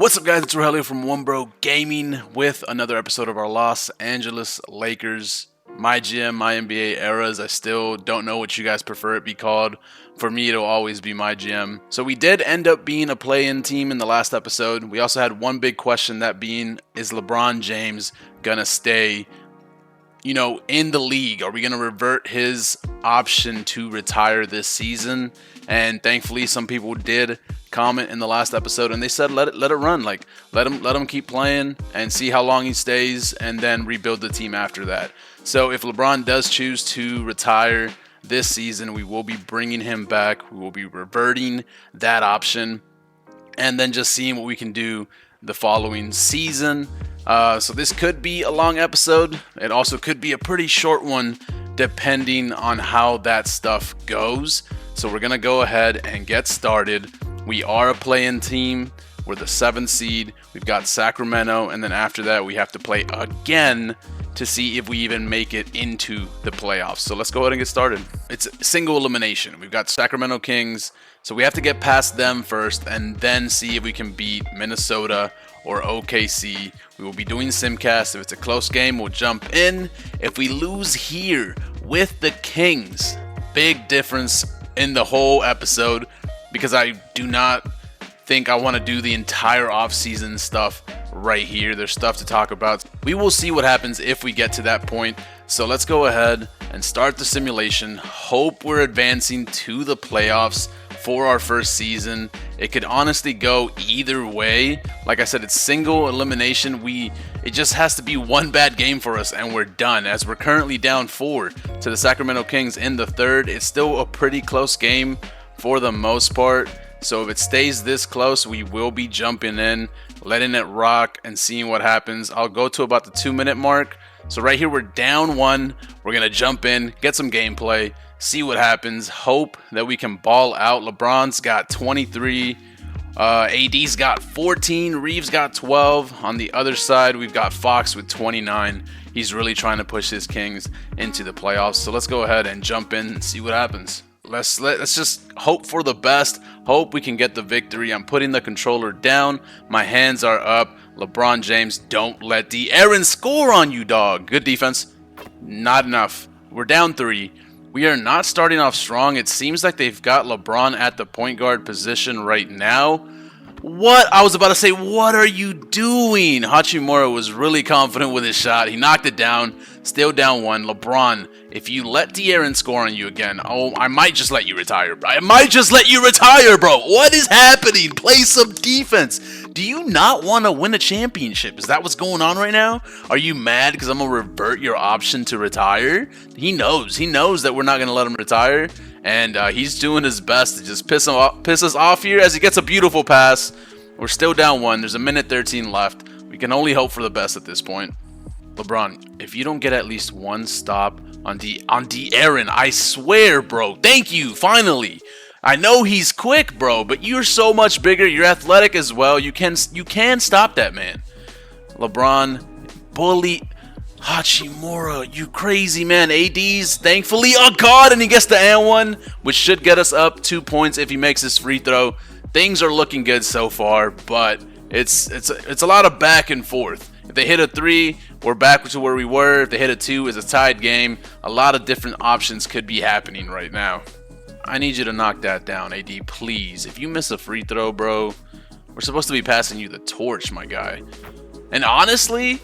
What's up, guys? It's Rogelio from One Bro Gaming with another episode of our Los Angeles Lakers MyGM, my NBA eras. I still don't know what you guys prefer it be called. For me, it'll always be MyGM. So we did end up being a play-in team in the last episode. We also had one big question, that being, is LeBron James gonna stay, in the league? Are we gonna revert his option to retire this season? And thankfully, some people did comment in the last episode, and they said let it run. Like let him keep playing and see how long he stays, and then rebuild the team after that. So if LeBron does choose to retire this season, we will be bringing him back. We will be reverting that option, and then just seeing what we can do the following season. So this could be a long episode. It also could be a pretty short one, depending on how that stuff goes. So we're gonna go ahead and get started. We are a play-in team. We're the 7th seed. We've got Sacramento, and then after that we have to play again to see if we even make it into the playoffs. So let's go ahead and get started. It's single elimination. We've got Sacramento Kings, so we have to get past them first and then see if we can beat Minnesota or OKC. We will be doing Simcast. If it's a close game, we'll jump in. If we lose here with the Kings, big difference in the whole episode, because I do not think I want to do the entire offseason stuff right here. There's stuff to talk about. We will see what happens if we get to that point. So let's go ahead and start the simulation. Hope we're advancing to the playoffs for our first season. It could honestly go either way. Like I said, it's single elimination. It just has to be one bad game for us and we're done, as we're currently down 4 to the Sacramento Kings in the third. It's still a pretty close game for the most part. So if it stays this close, we will be jumping in, letting it rock and seeing what happens. I'll go to about the 2-minute mark. So right here, we're down 1. We're going to jump in, get some gameplay, see what happens, hope that we can ball out. LeBron's got 23, AD's got 14, Reeves got 12. On the other side, we've got Fox with 29. He's really trying to push his Kings into the playoffs. So let's go ahead and jump in and see what happens. Let's just hope for the best. Hope we can get the victory. I'm putting the controller down. My hands are up. LeBron James, don't let De'Aaron score on you, dog. Good defense. Not enough. We're down 3. We are not starting off strong. It seems like they've got LeBron at the point guard position right now. What? I was about to say, what are you doing? Hachimura was really confident with his shot. He knocked it down. Still down 1. LeBron, if you let De'Aaron score on you again, I might just let you retire. I might just let you retire, bro. What is happening? Play some defense. Do you not want to win a championship? Is that what's going on right now? Are you mad because I'm going to revert your option to retire? He knows. He knows that we're not going to let him retire. And he's doing his best to just piss us off here as he gets a beautiful pass. We're still down 1. There's a minute 13 left. We can only hope for the best at this point. LeBron, if you don't get at least one stop on De'Aaron, I swear, bro. Thank you, finally. I know he's quick, bro, but you're so much bigger. You're athletic as well. You can stop that man. LeBron, bully Hachimura, you crazy man. AD's thankfully, oh god, and he gets the and one, which should get us up 2 points if he makes his free throw. Things are looking good so far, but it's a lot of back and forth. If they hit a 3, we're back to where we were. If they hit a 2, it's a tied game. A lot of different options could be happening right now. I need you to knock that down, AD, please. If you miss a free throw, bro, we're supposed to be passing you the torch, my guy. And honestly,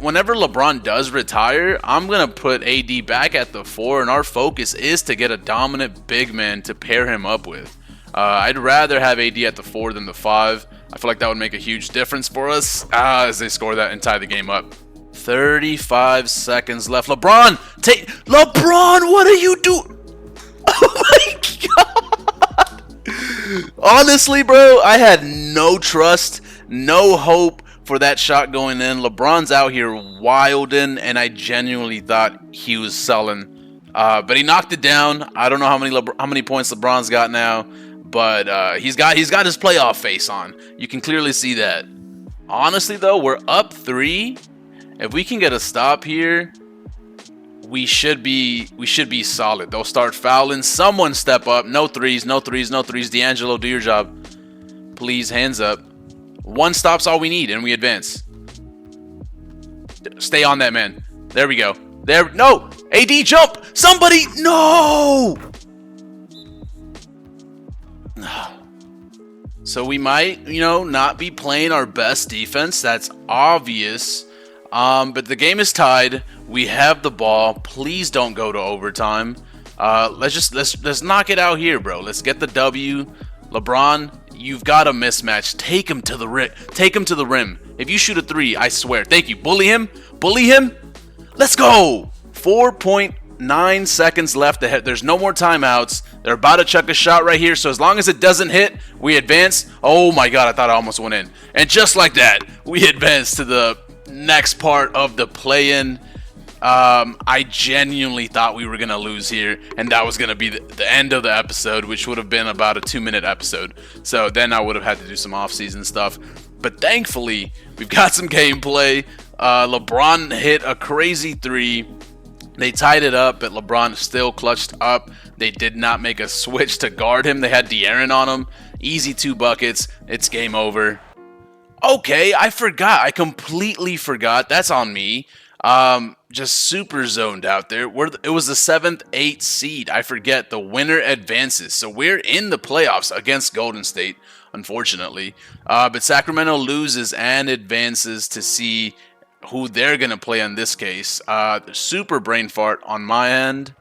whenever LeBron does retire, I'm going to put AD back at the 4, and our focus is to get a dominant big man to pair him up with. I'd rather have AD at the 4 than the 5. I feel like that would make a huge difference for us as they score that and tie the game up. 35 seconds left. LeBron, what are you doing? Oh my god! Honestly, bro, I had no trust, no hope for that shot going in. LeBron's out here wilding, and I genuinely thought he was selling. But he knocked it down. I don't know how many points LeBron's got now, but he's got his playoff face on. You can clearly see that. Honestly, though, we're up 3. If we can get a stop here, we should be solid. They'll start fouling. Someone step up. No threes, no threes, no threes. D'Angelo, do your job. Please, hands up. One stop's all we need, and we advance. Stay on that, man. There we go. There. No! AD, jump! Somebody! No! So we might, not be playing our best defense. That's obvious. But the game is tied. We have the ball. Please don't go to overtime. Let's knock it out here, bro. Let's get the W. LeBron, you've got a mismatch. Take him to the rim. Take him to the rim. If you shoot a three, I swear. Thank you. Bully him. Bully him. Let's go. 4.9 seconds left ahead. There's no more timeouts. They're about to chuck a shot right here. So as long as it doesn't hit, we advance. Oh my God, I thought I almost went in. And just like that, we advance to the next part of the play-in. I genuinely thought we were going to lose here, and that was going to be the end of the episode, which would have been about a 2-minute episode. So then I would have had to do some off-season stuff. But thankfully, we've got some gameplay. LeBron hit a crazy three. They tied it up, but LeBron still clutched up. They did not make a switch to guard him. They had De'Aaron on him. Easy 2 buckets. It's game over. Okay, I forgot. I completely forgot. That's on me. Just super zoned out there. It was the 7th, 8th seed. I forget. The winner advances. So we're in the playoffs against Golden State, unfortunately. But Sacramento loses and advances to see who they're going to play in this case. Super brain fart on my end.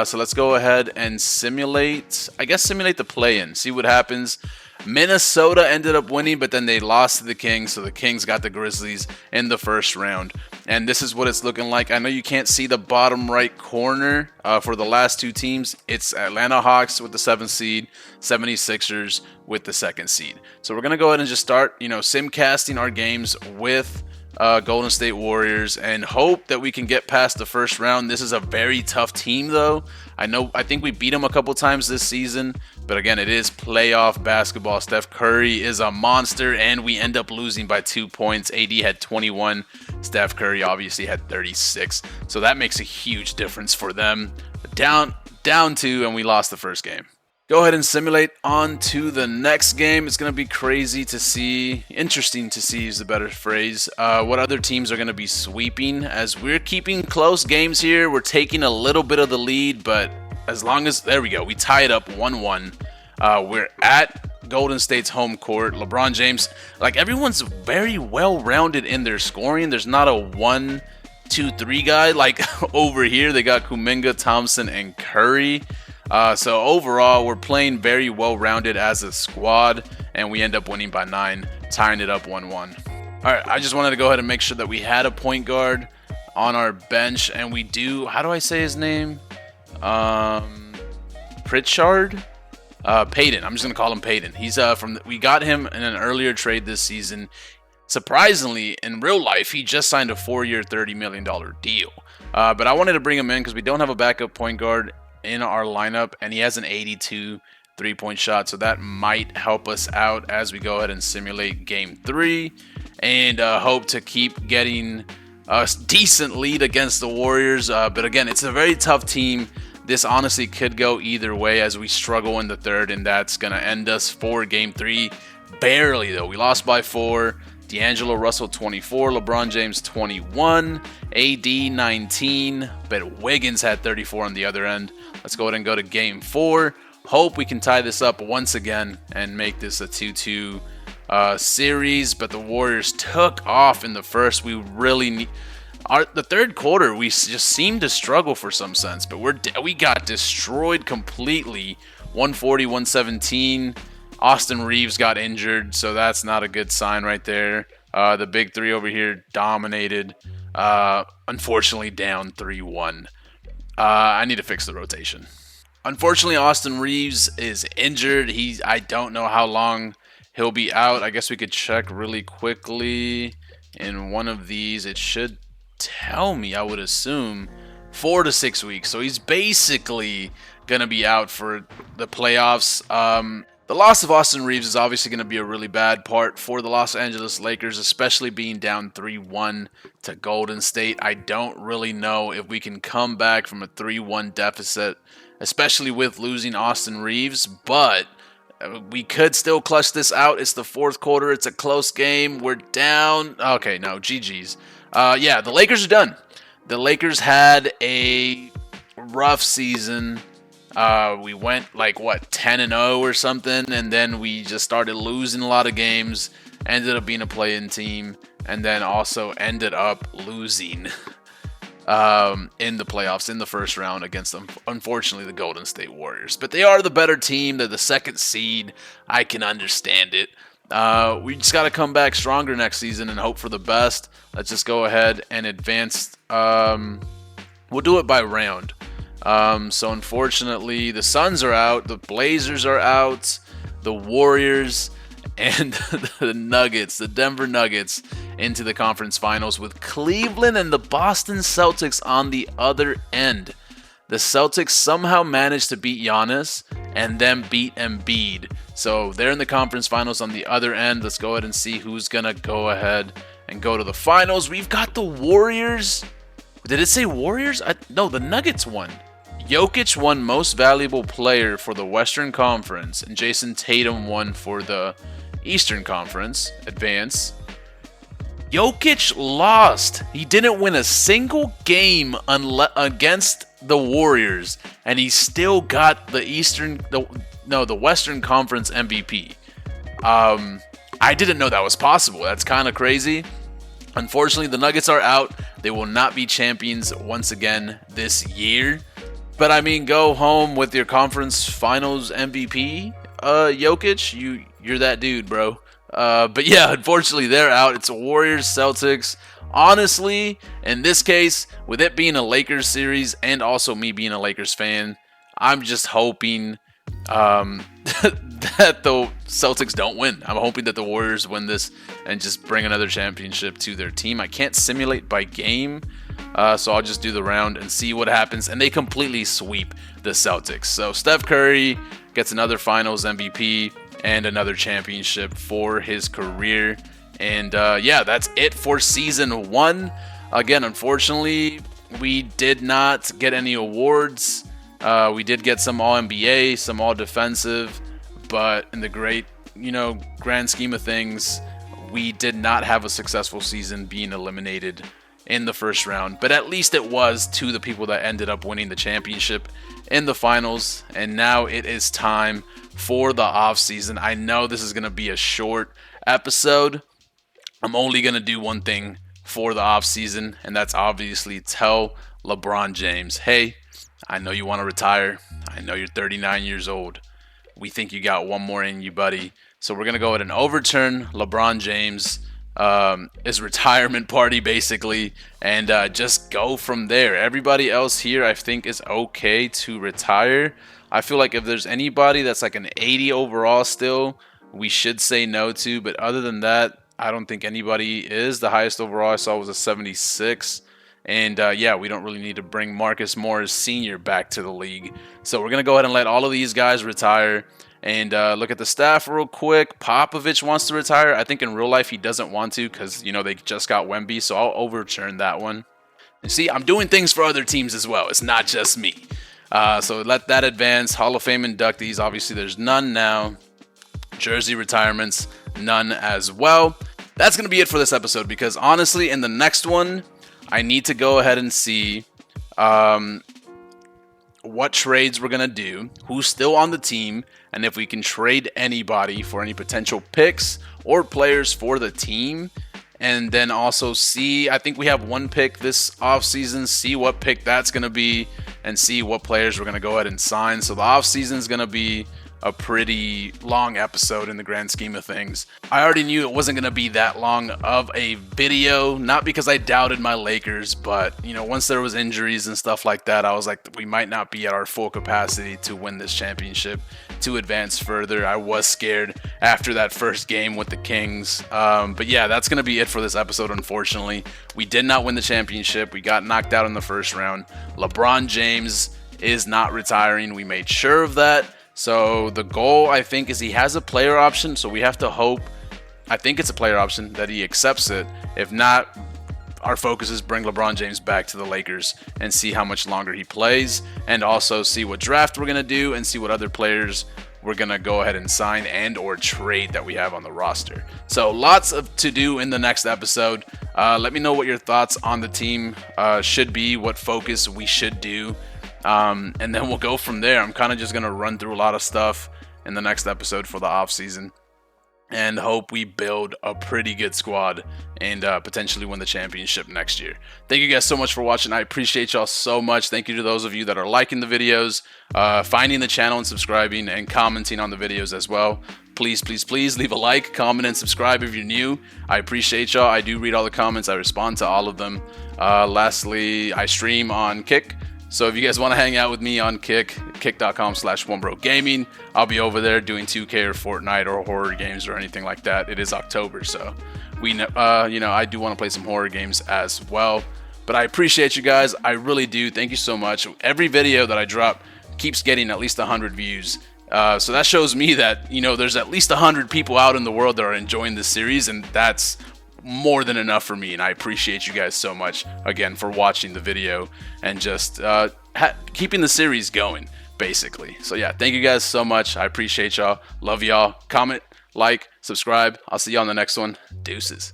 So let's go ahead and simulate the play-in. See what happens. Minnesota ended up winning, but then they lost to the Kings, so the Kings got the Grizzlies in the first round. And this is what it's looking like. I know you can't see the bottom right corner for the last 2 teams. It's Atlanta Hawks with the 7th seed, 76ers with the 2nd seed. So we're going to go ahead and just start, simcasting our games with Golden State Warriors and hope that we can get past the first round. This is a very tough team, though. I think we beat them a couple times this season, but again, it is playoff basketball. Steph Curry is a monster, and we end up losing by 2 points. AD had 21. Steph Curry obviously had 36, so that makes a huge difference for them. Down 2, and we lost the first game. Go ahead and simulate on to the next game. It's going to be crazy to see, interesting to see is the better phrase, what other teams are going to be sweeping. As we're keeping close games here, we're taking a little bit of the lead, but as long as, there we go, we tie it up 1-1. We're at Golden State's home court. LeBron James, everyone's very well-rounded in their scoring. There's not a 1, 2, 3 guy. Over here, they got Kuminga, Thompson, and Curry. So overall, we're playing very well-rounded as a squad, and we end up winning by 9, tying it up 1-1. All right, I just wanted to go ahead and make sure that we had a point guard on our bench, and we do. How do I say his name? Pritchard? Payton. I'm just gonna call him Payton. He's we got him in an earlier trade this season. Surprisingly, in real life, he just signed a 4-year, $30 million deal. But I wanted to bring him in because we don't have a backup point guard in our lineup, and he has an 82 3-point shot, so that might help us out as we go ahead and simulate game 3 and hope to keep getting a decent lead against the Warriors. But again, it's a very tough team. This honestly could go either way as we struggle in the third, and that's going to end us for game 3. Barely, though. We lost by 4. D'Angelo Russell 24, LeBron James 21, AD 19, but Wiggins had 34 on the other end. Let's go ahead and go to game 4. Hope we can tie this up once again and make this a 2-2 series, but the Warriors took off in the first. We really need the third quarter. We just seemed to struggle for some sense, but we got destroyed completely. 140-117. Austin Reeves got injured, so that's not a good sign right there. The big 3 over here dominated. Unfortunately, down 3-1. I need to fix the rotation. Unfortunately, Austin Reeves is injured. I don't know how long he'll be out. I guess we could check really quickly. In one of these, it should tell me, I would assume, 4 to 6 weeks. So he's basically going to be out for the playoffs. The loss of Austin Reeves is obviously going to be a really bad part for the Los Angeles Lakers, especially being down 3-1 to Golden State. I don't really know if we can come back from a 3-1 deficit, especially with losing Austin Reeves, but We could still clutch this out. It's the fourth quarter. It's a close game. We're down. Okay, no, GG's. Yeah, the Lakers are done. The Lakers had a rough season. We went like 10-0 or something, and then we just started losing a lot of games. Ended up being a play-in team, and then also ended up losing in the playoffs in the first round against them, unfortunately, the Golden State Warriors. But they are the better team. They're the second seed. I can understand it. We just got to come back stronger next season and hope for the best. Let's just go ahead and advance. We'll do it by round. So unfortunately, the Suns are out, the Blazers are out, the Warriors and the Nuggets, the Denver Nuggets, into the conference finals with Cleveland and the Boston Celtics on the other end. The Celtics somehow managed to beat Giannis and then beat Embiid. So they're in the conference finals on the other end. Let's go ahead and see who's going to go ahead and go to the finals. We've got the Warriors. Did it say Warriors? No, the Nuggets won. Jokic won Most Valuable Player for the Western Conference, and Jason Tatum won for the Eastern Conference Advance. Jokic lost. He didn't win a single game against the Warriors, and he still got the Western Conference MVP. I didn't know that was possible. That's kind of crazy. Unfortunately, the Nuggets are out. They will not be champions once again this year. But I mean, go home with your conference finals MVP, Jokic. You're that dude, bro. But yeah, unfortunately, they're out. It's Warriors, Celtics. Honestly, in this case, with it being a Lakers series and also me being a Lakers fan, I'm just hoping that the Celtics don't win. I'm hoping that the Warriors win this and just bring another championship to their team. I can't simulate by game, so I'll just do the round and see what happens. And they completely sweep the Celtics. So Steph Curry gets another Finals MVP and another championship for his career. And yeah, that's it for Season 1. Again, unfortunately, we did not get any awards. We did get some All-NBA, some All-Defensive, but in the great, grand scheme of things, we did not have a successful season being eliminated in the first round. But at least it was to the people that ended up winning the championship in the finals. And now it is time for the off-season. I know this is going to be a short episode. I'm only going to do one thing for the off-season, and that's obviously tell LeBron James, hey, I know you want to retire. I know you're 39 years old. We think you got one more in you, buddy. So we're going to go ahead and overturn LeBron James' his retirement party, basically, and just go from there. Everybody else here, I think, is okay to retire. I feel like if there's anybody that's like an 80 overall still, we should say no to. But other than that, I don't think anybody is. The highest overall I saw was a 76. And yeah, we don't really need to bring Marcus Morris Sr. back to the league. So we're going to go ahead and let all of these guys retire. And look at the staff real quick. Popovich wants to retire. I think in real life he doesn't want to because, they just got Wemby. So I'll overturn that one. And see, I'm doing things for other teams as well. It's not just me. So let that advance. Hall of Fame inductees, obviously there's none now. Jersey retirements, none as well. That's going to be it for this episode because honestly, in the next one, I need to go ahead and see what trades we're going to do, who's still on the team, and if we can trade anybody for any potential picks or players for the team. And then also see, I think we have one pick this offseason, see what pick that's going to be, and see what players we're going to go ahead and sign. So the offseason is going to be a pretty long episode in the grand scheme of things. I already knew it wasn't going to be that long of a video, not because I doubted my Lakers, but once there was injuries and stuff like that, I was like, we might not be at our full capacity to win this championship, to advance further. I was scared after that first game with the Kings. But yeah, that's going to be it for this episode, unfortunately. We did not win the championship. We got knocked out in the first round. LeBron James is not retiring. We made sure of that. So the goal, I think, is he has a player option, so we have to hope, I think it's a player option, that he accepts it. If not, our focus is bring LeBron James back to the Lakers and see how much longer he plays, and also see what draft we're going to do and see what other players we're gonna go ahead and sign and or trade that we have on the roster. So lots of to do in the next episode. Let me know what your thoughts on the team should be, what focus we should do, and then we'll go from there. I'm kind of just gonna run through a lot of stuff in the next episode for the off season, and hope we build a pretty good squad and potentially win the championship next year. Thank you guys so much for watching. I appreciate y'all so much. Thank you to those of you that are liking the videos, finding the channel and subscribing, and commenting on the videos as well. Please, please, please leave a like, comment, and subscribe if you're new. I appreciate y'all. I do read all the comments. I respond to all of them. Lastly, I stream on Kick. So if you guys want to hang out with me on Kick, kick.com/OneBroGaming, I'll be over there doing 2K or Fortnite or horror games or anything like that. It is October, so I do want to play some horror games as well. But I appreciate you guys. I really do. Thank you so much. Every video that I drop keeps getting at least 100 views. So that shows me that, there's at least 100 people out in the world that are enjoying this series, and that's more than enough for me. And I appreciate you guys so much again for watching the video and just keeping the series going, basically. So yeah, thank you guys so much. I appreciate y'all. Love y'all. Comment, like, subscribe. I'll see you on the next one. Deuces.